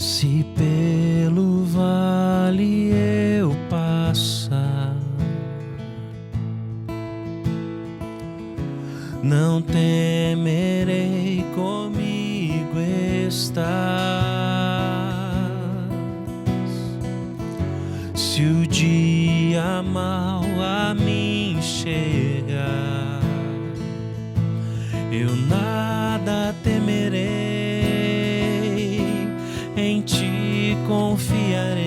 Se pelo vale eu passar, não temerei, comigo estás. Se o dia mau a mim chegar, eu nada temerei, em ti confiarei,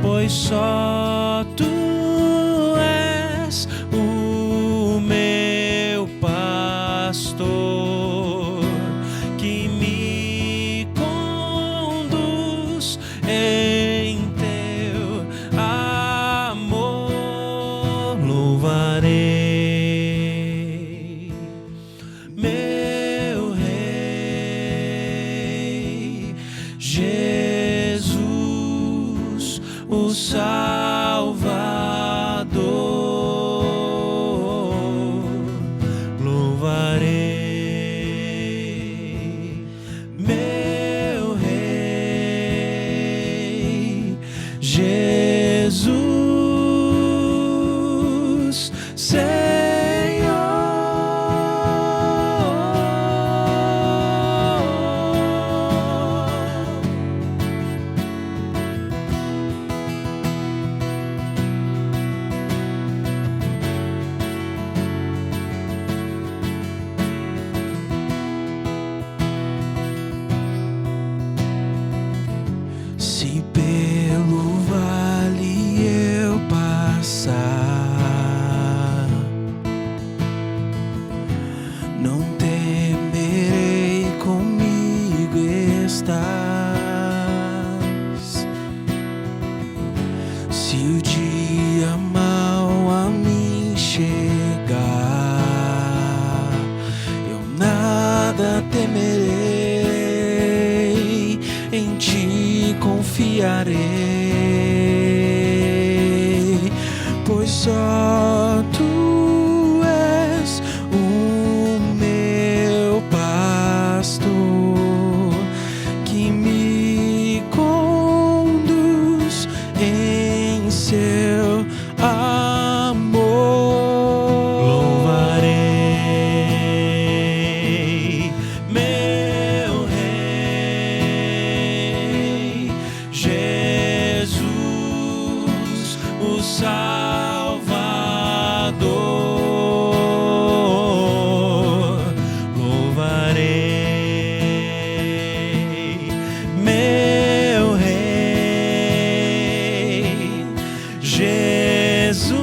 pois só tu és o meu pastor, que me conduz em teu amor. Louvarei meu Rei, Jesus, o Salvador. Louvarei meu Rei, Jesus, se pelo vale eu passar, não temerei, comigo estás. Se o dia mau a mim chegar, eu nada temerei, em ti confiarei, pois só tu és o meu pastor, que me conduz em seu amor. Louvarei meu Rei, Jesus, o Salvador. Louvarei meu Rei, Jesus,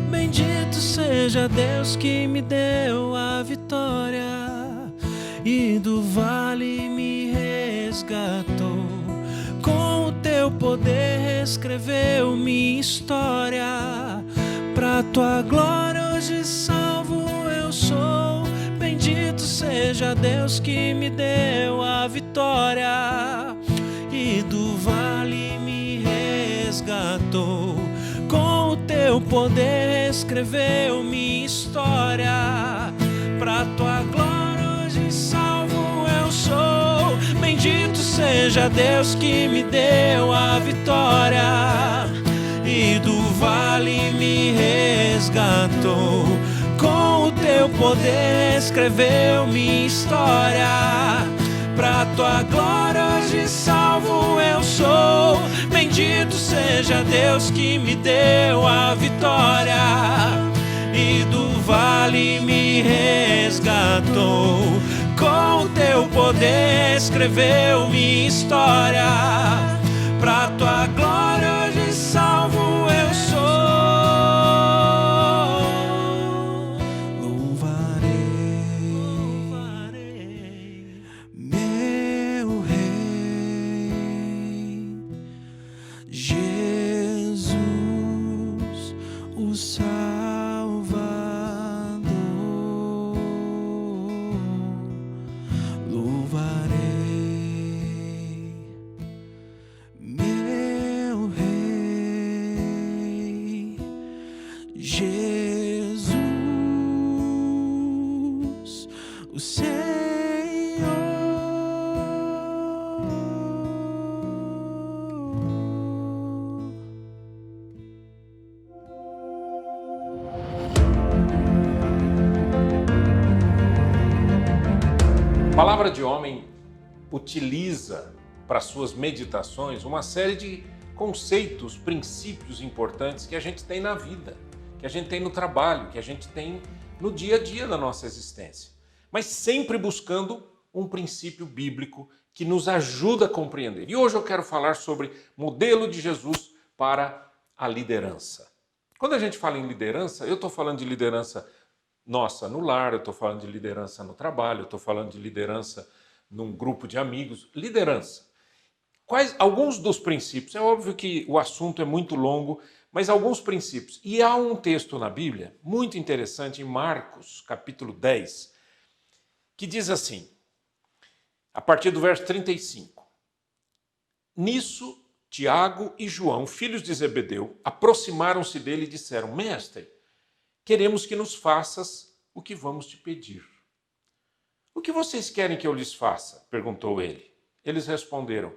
bendito seja Deus que me deu a vitória e do vale me resgatou. Com o teu poder reescreveu minha história. Pra tua glória hoje salvo eu sou. Bendito seja Deus que me deu a vitória e do vale me resgatou. Com o teu poder escreveu minha história. Pra tua glória hoje salvo eu sou. Bendito seja Deus que me deu a vitória e do vale me resgatou. Com o teu poder escreveu minha história. Pra tua glória hoje salvo eu sou. Bendito seja Deus que me deu a vitória e do vale me resgatou. Com o teu poder escreveu minha história. Pra tua glória hoje salvo eu sou. Louvarei meu Rei, Jesus. Palavra de Homem utiliza para suas meditações uma série de conceitos, princípios importantes que a gente tem na vida, que a gente tem no trabalho, que a gente tem no dia a dia da nossa existência, mas sempre buscando um princípio bíblico que nos ajuda a compreender. E hoje eu quero falar sobre modelo de Jesus para a liderança. Quando a gente fala em liderança, eu estou falando de liderança nossa no lar, eu estou falando de liderança no trabalho, eu estou falando de liderança num grupo de amigos. Liderança. Alguns dos princípios, é óbvio que o assunto é muito longo, mas alguns princípios. E há um texto na Bíblia muito interessante, em Marcos, capítulo 10, que diz assim, a partir do verso 35. Nisso, Tiago e João, filhos de Zebedeu, aproximaram-se dele e disseram: Mestre, queremos que nos faças o que vamos te pedir. O que vocês querem que eu lhes faça? Perguntou ele. Eles responderam: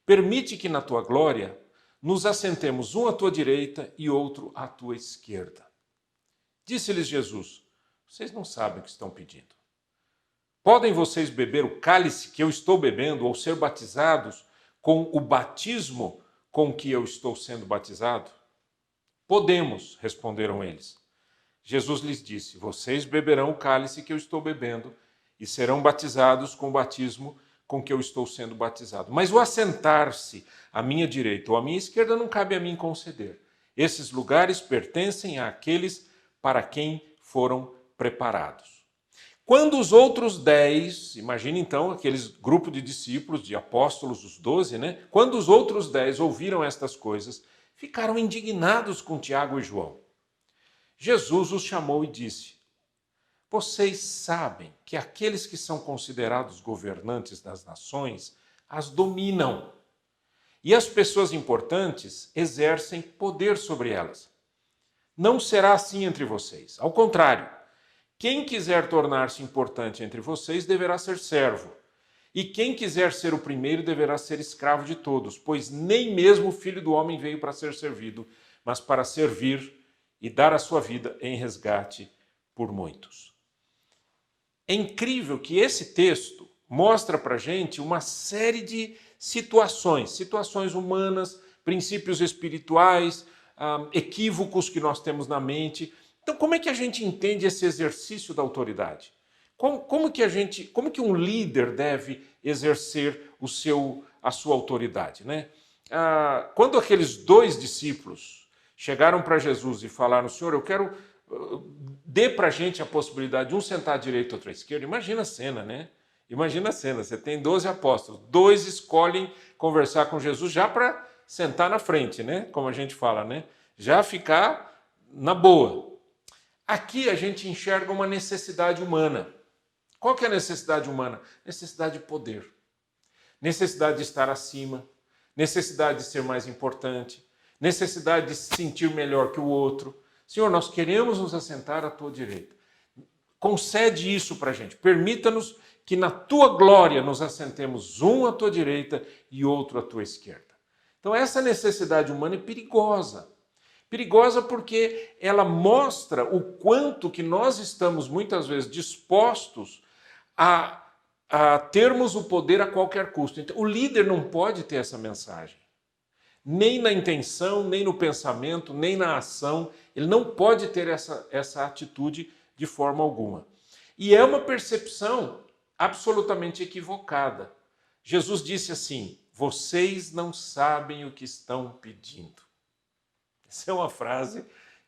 Permite que na tua glória nos assentemos um à tua direita e outro à tua esquerda. Disse-lhes Jesus: Vocês não sabem o que estão pedindo. Podem vocês beber o cálice que eu estou bebendo ou ser batizados com o batismo com que eu estou sendo batizado? Podemos, responderam eles. Jesus lhes disse: Vocês beberão o cálice que eu estou bebendo e serão batizados com o batismo com que eu estou sendo batizado. Mas o assentar-se à minha direita ou à minha esquerda não cabe a mim conceder. Esses lugares pertencem àqueles para quem foram preparados. Quando os outros 10, imagine então aqueles grupo de discípulos, de apóstolos, os 12, né? Quando os outros 10 ouviram estas coisas, ficaram indignados com Tiago e João. Jesus os chamou e disse: Vocês sabem que aqueles que são considerados governantes das nações as dominam, e as pessoas importantes exercem poder sobre elas. Não será assim entre vocês. Ao contrário, quem quiser tornar-se importante entre vocês deverá ser servo, e quem quiser ser o primeiro deverá ser escravo de todos, pois nem mesmo o Filho do Homem veio para ser servido, mas para servir e dar a sua vida em resgate por muitos. É incrível que esse texto mostra para a gente uma série de situações humanas, princípios espirituais, equívocos que nós temos na mente. Então, como é que a gente entende esse exercício da autoridade? Como que um líder deve exercer a sua autoridade, né? Quando aqueles 2 discípulos chegaram para Jesus e falaram: Senhor, eu quero, dê para a gente a possibilidade de um sentar à direita e outro à esquerda. Imagina a cena, né? Imagina a cena, você tem 12 apóstolos, 2 escolhem conversar com Jesus já para sentar na frente, né? Como a gente fala, né? Já ficar na boa. Aqui a gente enxerga uma necessidade humana. Qual que é a necessidade humana? Necessidade de poder. Necessidade de estar acima. Necessidade de ser mais importante. Necessidade de se sentir melhor que o outro. Senhor, nós queremos nos assentar à tua direita. Concede isso para a gente. Permita-nos que na tua glória nos assentemos um à tua direita e outro à tua esquerda. Então essa necessidade humana é perigosa. Perigosa porque ela mostra o quanto que nós estamos muitas vezes dispostos a termos o poder a qualquer custo. Então, o líder não pode ter essa mensagem. Nem na intenção, nem no pensamento, nem na ação. Ele não pode ter essa atitude de forma alguma. E é uma percepção absolutamente equivocada. Jesus disse assim: Vocês não sabem o que estão pedindo. Essa é uma frase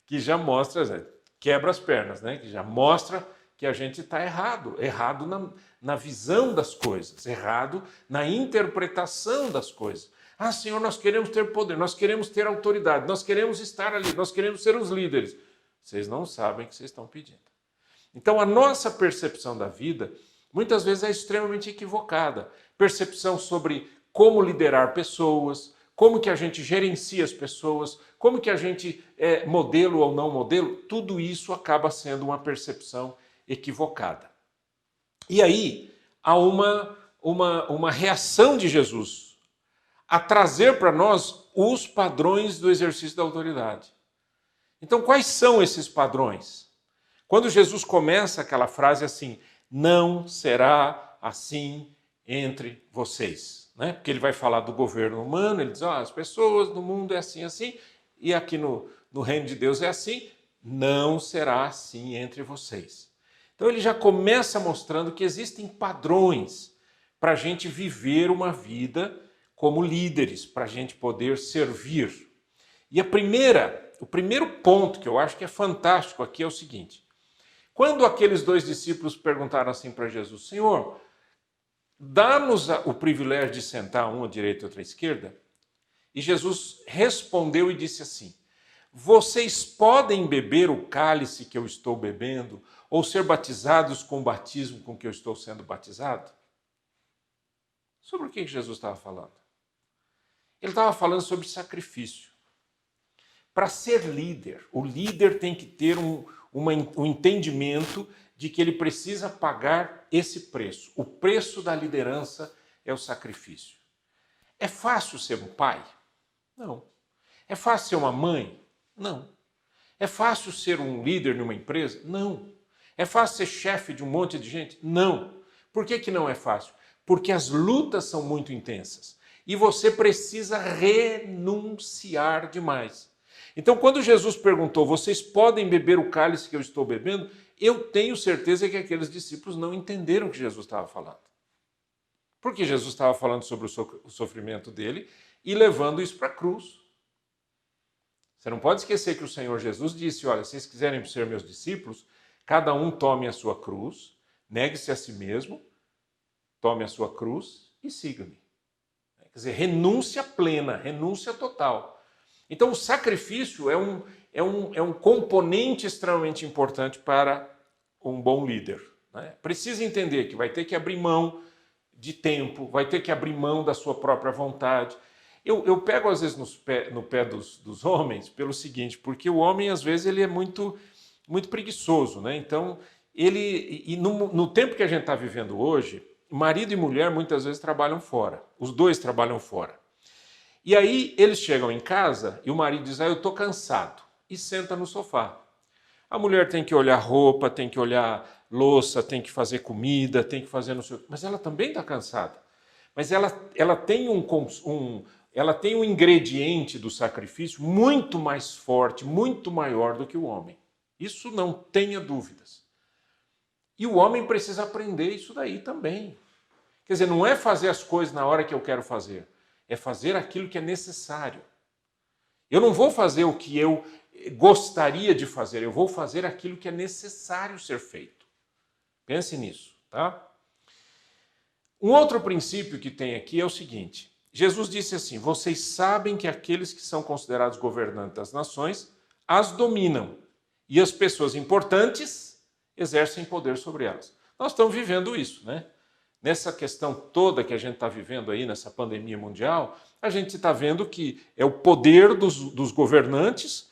que já mostra, quebra as pernas, né? Que já mostra que a gente está errado. Errado na visão das coisas, errado na interpretação das coisas. Senhor, nós queremos ter poder, nós queremos ter autoridade, nós queremos estar ali, nós queremos ser os líderes. Vocês não sabem o que vocês estão pedindo. Então a nossa percepção da vida muitas vezes é extremamente equivocada. Percepção sobre como liderar pessoas, como que a gente gerencia as pessoas, como que a gente é modelo ou não modelo, tudo isso acaba sendo uma percepção equivocada. E aí há uma reação de Jesus a trazer para nós os padrões do exercício da autoridade. Então, quais são esses padrões? Quando Jesus começa aquela frase assim: não será assim entre vocês. Né? Porque ele vai falar do governo humano, ele diz, as pessoas no mundo é assim, assim, e aqui no reino de Deus é assim, não será assim entre vocês. Então ele já começa mostrando que existem padrões para a gente viver uma vida como líderes, para a gente poder servir. E o primeiro ponto que eu acho que é fantástico aqui é o seguinte: quando aqueles dois discípulos perguntaram assim para Jesus, Senhor, dá-nos o privilégio de sentar um à direita e outro à esquerda, e Jesus respondeu e disse assim, vocês podem beber o cálice que eu estou bebendo, ou ser batizados com o batismo com que eu estou sendo batizado? Sobre o que Jesus estava falando? Ele estava falando sobre sacrifício. Para ser líder, o líder tem que ter um entendimento de que ele precisa pagar esse preço. O preço da liderança é o sacrifício. É fácil ser um pai? Não. É fácil ser uma mãe? Não. É fácil ser um líder numa empresa? Não. É fácil ser chefe de um monte de gente? Não. Por que não é fácil? Porque as lutas são muito intensas e você precisa renunciar demais. Então, quando Jesus perguntou, vocês podem beber o cálice que eu estou bebendo? Eu tenho certeza que aqueles discípulos não entenderam o que Jesus estava falando. Porque Jesus estava falando sobre o sofrimento dele e levando isso para a cruz. Você não pode esquecer que o Senhor Jesus disse, olha, se vocês quiserem ser meus discípulos, cada um tome a sua cruz, negue-se a si mesmo, tome a sua cruz e siga-me. Quer dizer, renúncia plena, renúncia total. Então, o sacrifício é um componente extremamente importante para um bom líder. Né? Precisa entender que vai ter que abrir mão de tempo, vai ter que abrir mão da sua própria vontade. Eu pego, às vezes, no pé dos homens pelo seguinte, porque o homem, às vezes, ele é muito, muito preguiçoso. Né? Então, no tempo que a gente está vivendo hoje, marido e mulher, muitas vezes, trabalham fora. Os dois trabalham fora. E aí eles chegam em casa e o marido diz, eu estou cansado, e senta no sofá. A mulher tem que olhar roupa, tem que olhar louça, tem que fazer comida, tem que fazer no seu... Mas ela também está cansada. Mas ela tem ela tem um ingrediente do sacrifício muito mais forte, muito maior do que o homem. Isso não tenha dúvidas. E o homem precisa aprender isso daí também. Quer dizer, não é fazer as coisas na hora que eu quero fazer. É fazer aquilo que é necessário. Eu não vou fazer o que eu gostaria de fazer, eu vou fazer aquilo que é necessário ser feito. Pense nisso, tá? Um outro princípio que tem aqui é o seguinte, Jesus disse assim, vocês sabem que aqueles que são considerados governantes das nações as dominam, e as pessoas importantes exercem poder sobre elas. Nós estamos vivendo isso, né? Nessa questão toda que a gente está vivendo aí, nessa pandemia mundial, a gente está vendo que é o poder dos governantes,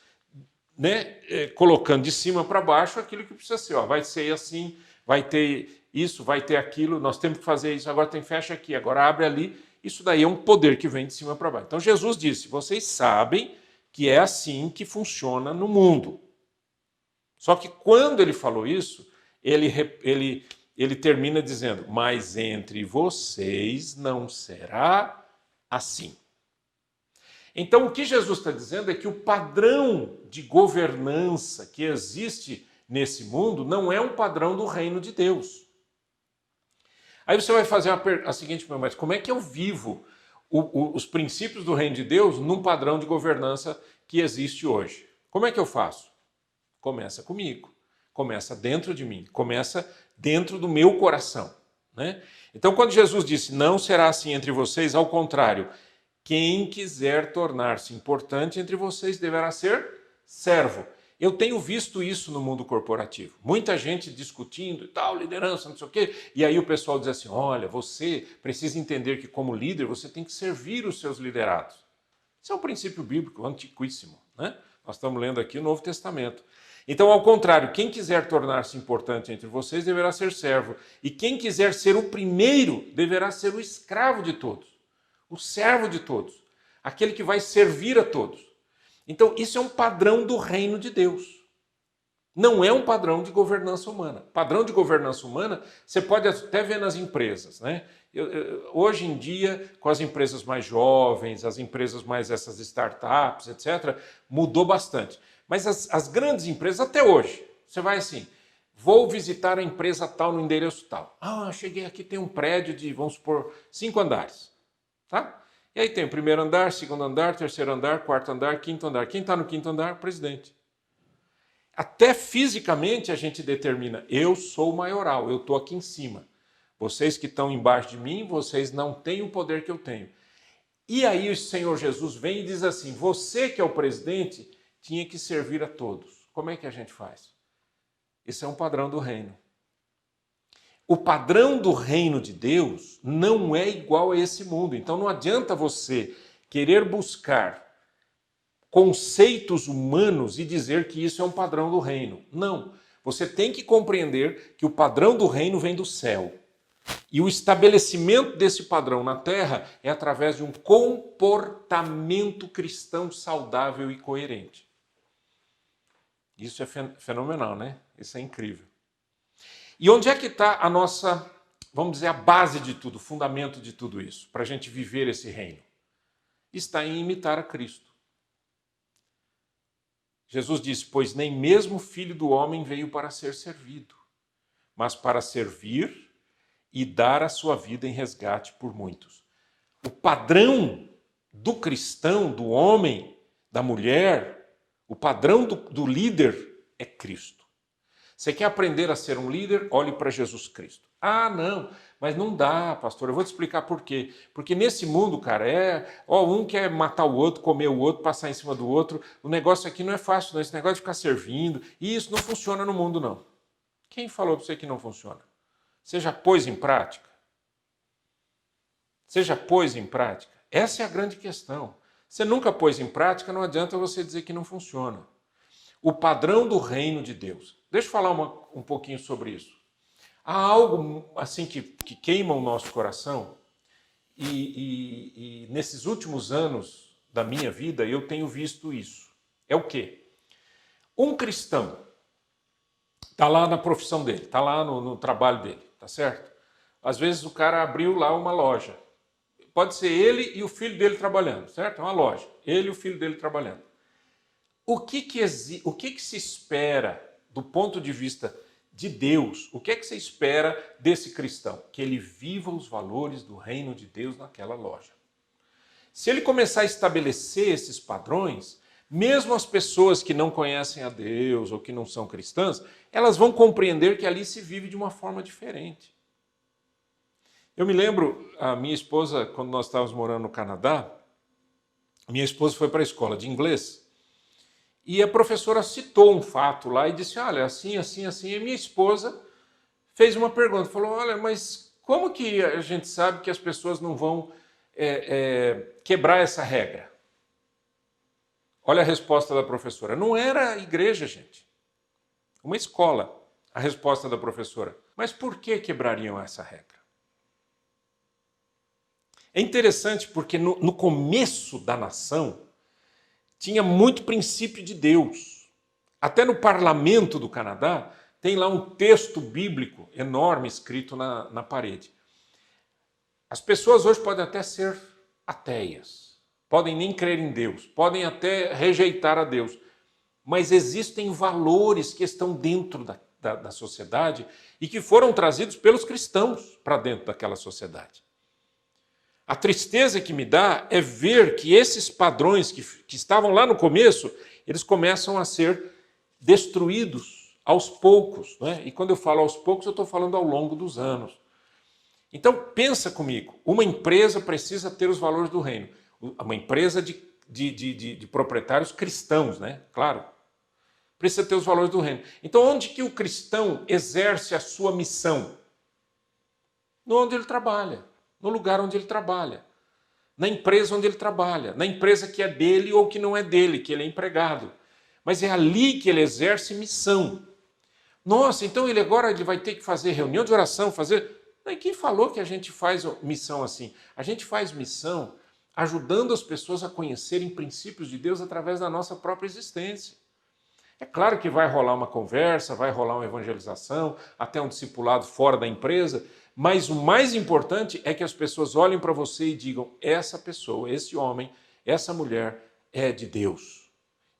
né, colocando de cima para baixo aquilo que precisa ser. Vai ser assim, vai ter isso, vai ter aquilo, nós temos que fazer isso, agora fecha aqui, agora abre ali. Isso daí é um poder que vem de cima para baixo. Então Jesus disse, vocês sabem que é assim que funciona no mundo. Só que quando ele falou isso, ele termina dizendo, mas entre vocês não será assim. Então, o que Jesus está dizendo é que o padrão de governança que existe nesse mundo não é um padrão do reino de Deus. Aí você vai fazer a seguinte pergunta, mas como é que eu vivo os princípios do reino de Deus num padrão de governança que existe hoje? Como é que eu faço? Começa comigo, começa dentro de mim, começa dentro do meu coração. Né? Então, quando Jesus disse, não será assim entre vocês, ao contrário, quem quiser tornar-se importante entre vocês deverá ser servo. Eu tenho visto isso no mundo corporativo. Muita gente discutindo e tal, liderança, não sei o quê. E aí o pessoal diz assim, olha, você precisa entender que como líder você tem que servir os seus liderados. Isso é um princípio bíblico antiquíssimo. Né? Nós estamos lendo aqui o Novo Testamento. Então, ao contrário, quem quiser tornar-se importante entre vocês deverá ser servo. E quem quiser ser o primeiro deverá ser o escravo de todos. O servo de todos. Aquele que vai servir a todos. Então, isso é um padrão do reino de Deus. Não é um padrão de governança humana. Padrão de governança humana você pode até ver nas empresas, né? Hoje em dia, com as empresas mais jovens, as empresas mais essas startups, etc., mudou bastante. Mas as grandes empresas, até hoje, você vai assim, vou visitar a empresa tal no endereço tal. Ah, cheguei aqui, tem um prédio de, vamos supor, 5 andares. Tá? E aí tem o primeiro andar, segundo andar, terceiro andar, quarto andar, quinto andar. Quem está no quinto andar? O presidente. Até fisicamente a gente determina, eu sou o maioral, eu estou aqui em cima. Vocês que estão embaixo de mim, vocês não têm o poder que eu tenho. E aí o Senhor Jesus vem e diz assim, você que é o presidente, tinha que servir a todos. Como é que a gente faz? Esse é um padrão do reino. O padrão do reino de Deus não é igual a esse mundo. Então não adianta você querer buscar conceitos humanos e dizer que isso é um padrão do reino. Não. Você tem que compreender que o padrão do reino vem do céu. E o estabelecimento desse padrão na terra é através de um comportamento cristão saudável e coerente. Isso é fenomenal, né? Isso é incrível. E onde é que está a nossa, vamos dizer, a base de tudo, o fundamento de tudo isso, para a gente viver esse reino? Está em imitar a Cristo. Jesus disse, pois nem mesmo o Filho do Homem veio para ser servido, mas para servir e dar a sua vida em resgate por muitos. O padrão do cristão, do homem, da mulher, o padrão do líder é Cristo. Você quer aprender a ser um líder? Olhe para Jesus Cristo. Ah, não, mas não dá, pastor, eu vou te explicar por quê. Porque nesse mundo, cara, um quer matar o outro, comer o outro, passar em cima do outro. O negócio aqui não é fácil, não. Esse negócio de ficar servindo. E isso não funciona no mundo, não. Quem falou para você que não funciona? Você já pôs em prática? Você já pôs em prática? Essa é a grande questão. Você nunca pôs em prática, não adianta você dizer que não funciona. O padrão do reino de Deus. Deixa eu falar um pouquinho sobre isso. Há algo assim que queima o nosso coração e nesses últimos anos da minha vida eu tenho visto isso. É o quê? Um cristão está lá na profissão dele, está lá no trabalho dele, tá certo? Às vezes o cara abriu lá uma loja. Pode ser ele e o filho dele trabalhando, certo? É uma loja. Ele e o filho dele trabalhando. O que se espera do ponto de vista de Deus? O que é que você espera desse cristão? Que ele viva os valores do reino de Deus naquela loja. Se ele começar a estabelecer esses padrões, mesmo as pessoas que não conhecem a Deus ou que não são cristãs, elas vão compreender que ali se vive de uma forma diferente. Eu me lembro, a minha esposa, quando nós estávamos morando no Canadá, minha esposa foi para a escola de inglês e a professora citou um fato lá e disse, olha, assim, assim, assim, e minha esposa fez uma pergunta, falou, olha, mas como que a gente sabe que as pessoas não vão quebrar essa regra? Olha a resposta da professora. Não era igreja, gente. Uma escola. A resposta da professora. Mas por que quebrariam essa regra? É interessante porque no começo da nação tinha muito princípio de Deus. Até no parlamento do Canadá tem lá um texto bíblico enorme escrito na parede. As pessoas hoje podem até ser ateias, podem nem crer em Deus, podem até rejeitar a Deus, mas existem valores que estão dentro da sociedade e que foram trazidos pelos cristãos para dentro daquela sociedade. A tristeza que me dá é ver que esses padrões que estavam lá no começo, eles começam a ser destruídos aos poucos, né? E quando eu falo aos poucos, eu estou falando ao longo dos anos. Então, pensa comigo, uma empresa precisa ter os valores do reino. Uma empresa de proprietários cristãos, né? Claro. Precisa ter os valores do reino. Então, onde que o cristão exerce a sua missão? Onde ele trabalha. No lugar onde ele trabalha, na empresa onde ele trabalha, na empresa que é dele ou que não é dele, que ele é empregado. Mas é ali que ele exerce missão. Nossa, então ele vai ter que fazer reunião de oração, E quem falou que a gente faz missão assim? A gente faz missão ajudando as pessoas a conhecerem princípios de Deus através da nossa própria existência. É claro que vai rolar uma conversa, vai rolar uma evangelização, até um discipulado fora da empresa, mas o mais importante é que as pessoas olhem para você e digam: essa pessoa, esse homem, essa mulher é de Deus.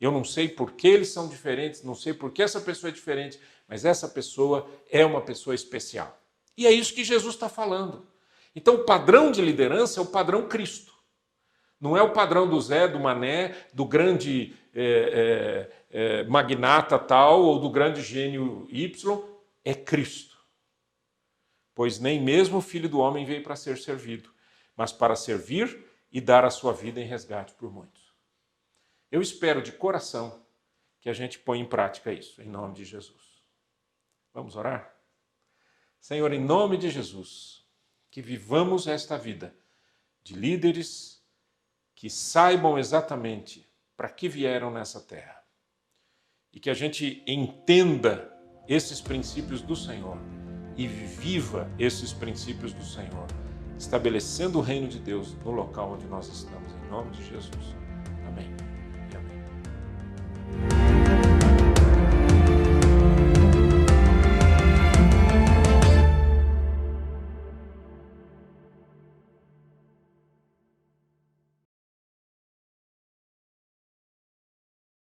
Eu não sei por que eles são diferentes, não sei por que essa pessoa é diferente, mas essa pessoa é uma pessoa especial. E é isso que Jesus está falando. Então o padrão de liderança é o padrão Cristo. Não é o padrão do Zé, do Mané, do grande magnata tal ou do grande gênio Y, é Cristo. Pois nem mesmo o Filho do Homem veio para ser servido, mas para servir e dar a sua vida em resgate por muitos. Eu espero de coração que a gente ponha em prática isso, em nome de Jesus. Vamos orar? Senhor, em nome de Jesus, que vivamos esta vida de líderes que saibam exatamente para que vieram nessa terra e que a gente entenda esses princípios do Senhor e viva esses princípios do Senhor, estabelecendo o reino de Deus no local onde nós estamos, em nome de Jesus. Amém.